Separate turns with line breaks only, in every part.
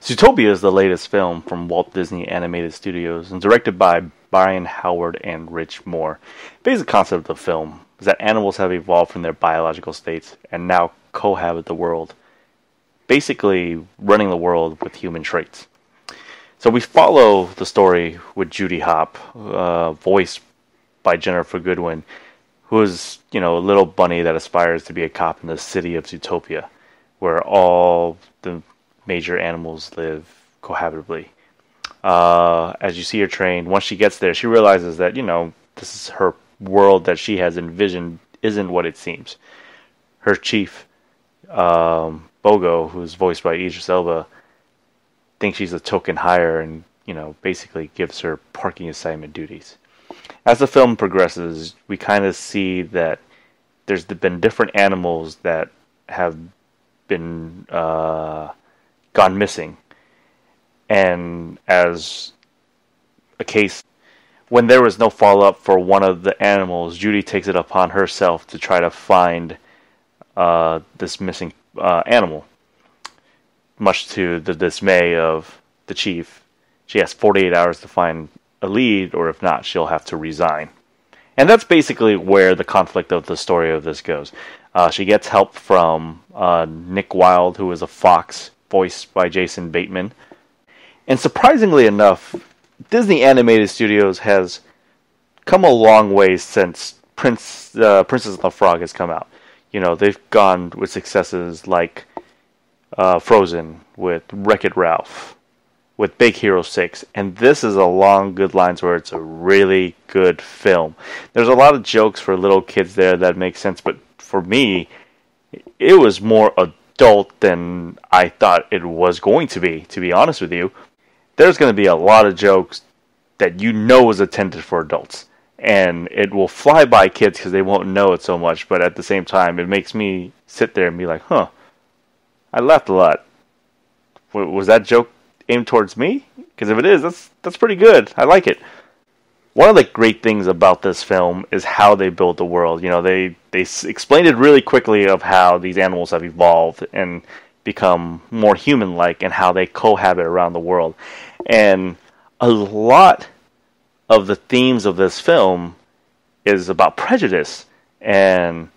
Zootopia is the latest film from Walt Disney Animated Studios and directed by Brian Howard and Rich Moore. Basic concept of the film is that animals have evolved from their biological states and now cohabit the world, basically running the world with human traits. So we follow the story with Judy Hopps, voiced by Jennifer Goodwin, who is, a little bunny that aspires to be a cop in the city of Zootopia, where all the major animals live cohabitably. As you see her train, once she gets there, she realizes that, this is her world that she has envisioned isn't what it seems. Her chief, Bogo, who's voiced by Idris Elba, thinks she's a token hire and, basically gives her parking assignment duties. As the film progresses, we kind of see that there's been different animals that have been gone missing. And as a case, when there was no follow-up for one of the animals, Judy takes it upon herself to try to find this missing animal. Much to the dismay of the chief, she has 48 hours to find a lead, or if not, she'll have to resign. And that's basically where the conflict of the story of this goes. She gets help from Nick Wilde, who is a fox, voiced by Jason Bateman. And surprisingly enough, Disney Animated Studios has come a long way since Princess and the Frog has come out. They've gone with successes like Frozen, with Wreck-It Ralph, with Big Hero 6, and this is along good lines where it's a really good film. There's a lot of jokes for little kids there that make sense, but for me, it was more adult than I thought it was going to be honest with you. There's going to be a lot of jokes that is intended for adults, and it will fly by kids because they won't know it so much, but at the same time, it makes me sit there and be like, I laughed a lot. Was that joke aimed towards me? Because if it is, that's pretty good. I like it. One of the great things about this film is how they build the world. They explained it really quickly of how these animals have evolved and become more human-like and how they cohabit around the world. And a lot of the themes of this film is about prejudice and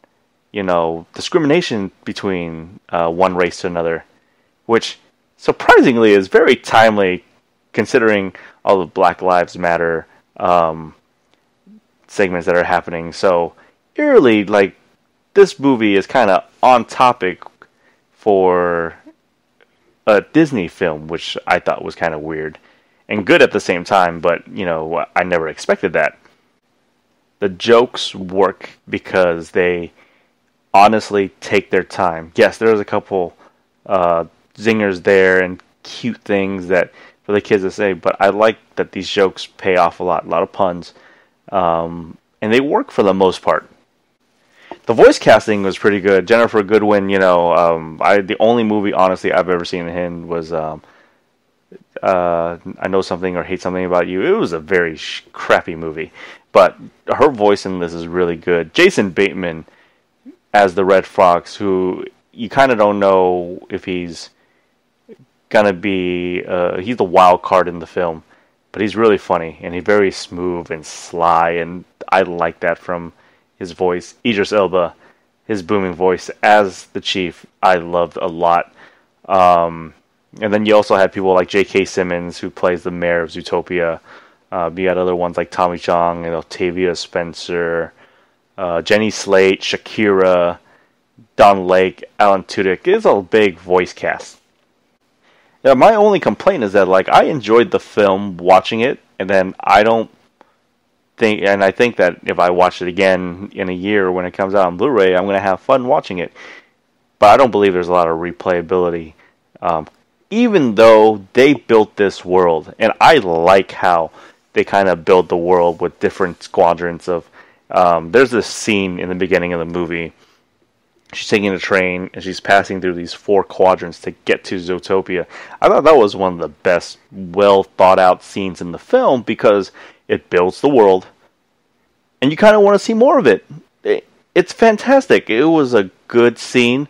discrimination between one race to another, which surprisingly is very timely considering all the Black Lives Matter segments that are happening. So eerily, this movie is kind of on topic for a Disney film, which I thought was kind of weird and good at the same time, but I never expected that. The jokes work because they honestly take their time. Yes, there's a couple zingers there and cute things that for the kids to say, but I like that these jokes pay off a lot of puns, and they work for the most part. The voice casting was pretty good. Jennifer Goodwin, the only movie honestly I've ever seen in was I Know Something or Hate Something About You. It was a very crappy movie, but her voice in this is really good. Jason Bateman as the Red Fox, who you kind of don't know if he's gonna be he's the wild card in the film, but he's really funny and he's very smooth and sly, and I like that from his voice. Idris Elba, his booming voice as the chief, I loved a lot. And then you also had people like J.K. Simmons, who plays the mayor of Zootopia. You had other ones like Tommy Chong and Octavia Spencer, Jenny Slate, Shakira, Don Lake, Alan Tudyk. It's a big voice cast. Yeah, my only complaint is that I enjoyed the film watching it, and then I think that if I watch it again in a year when it comes out on Blu-ray, I'm going to have fun watching it. But I don't believe there's a lot of replayability. Even though they built this world, and I like how they kind of build the world with different squadrons of... there's this scene in the beginning of the movie. She's taking a train, and she's passing through these 4 quadrants to get to Zootopia. I thought that was one of the best, well-thought-out scenes in the film, because it builds the world, and you kind of want to see more of it. It's fantastic. It was a good scene,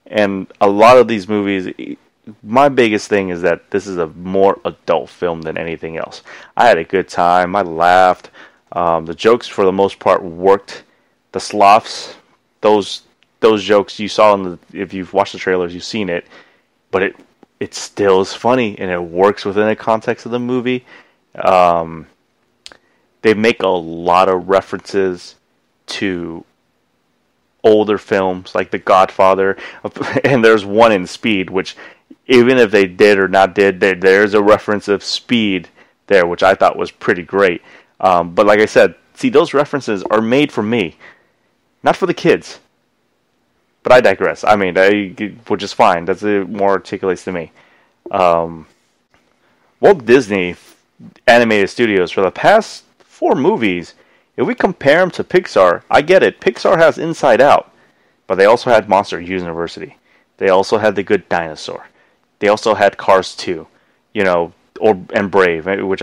and a lot of these movies, my biggest thing is that this is a more adult film than anything else. I had a good time. I laughed. The jokes, for the most part, worked. The sloths, those jokes you saw if you've watched the trailers, you've seen it. But it still is funny, and it works within the context of the movie. They make a lot of references to older films like The Godfather, and there's one in Speed, which even if they did or not did, there's a reference of Speed there, which I thought was pretty great. But like I said, see, those references are made for me, not for the kids. But I digress. I mean, which is fine. That's more articulates to me. Walt Disney Animated Studios, for the past 4 movies, if we compare them to Pixar, I get it. Pixar has Inside Out, but they also had Monster University. They also had The Good Dinosaur. They also had Cars 2, and Brave, which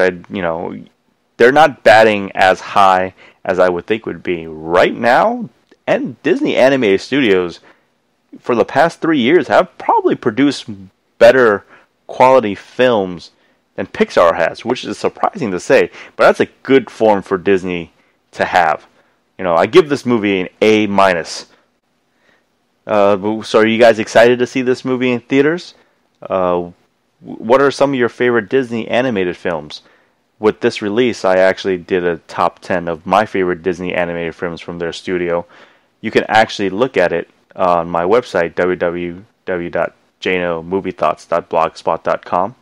they're not batting as high as I would think would be right now. And Disney Animated Studios, for the past 3 years, have probably produced better quality films than Pixar has, which is surprising to say, but that's a good form for Disney to have. I give this movie an A-. So are you guys excited to see this movie in theaters? What are some of your favorite Disney animated films? With this release, I actually did a top 10 of my favorite Disney animated films from their studio. You can actually look at it on my website, www.jnomoviethoughts.blogspot.com.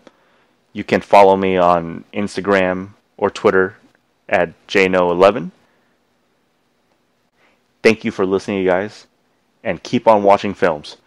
You can follow me on Instagram or Twitter at jno11. Thank you for listening, you guys, and keep on watching films.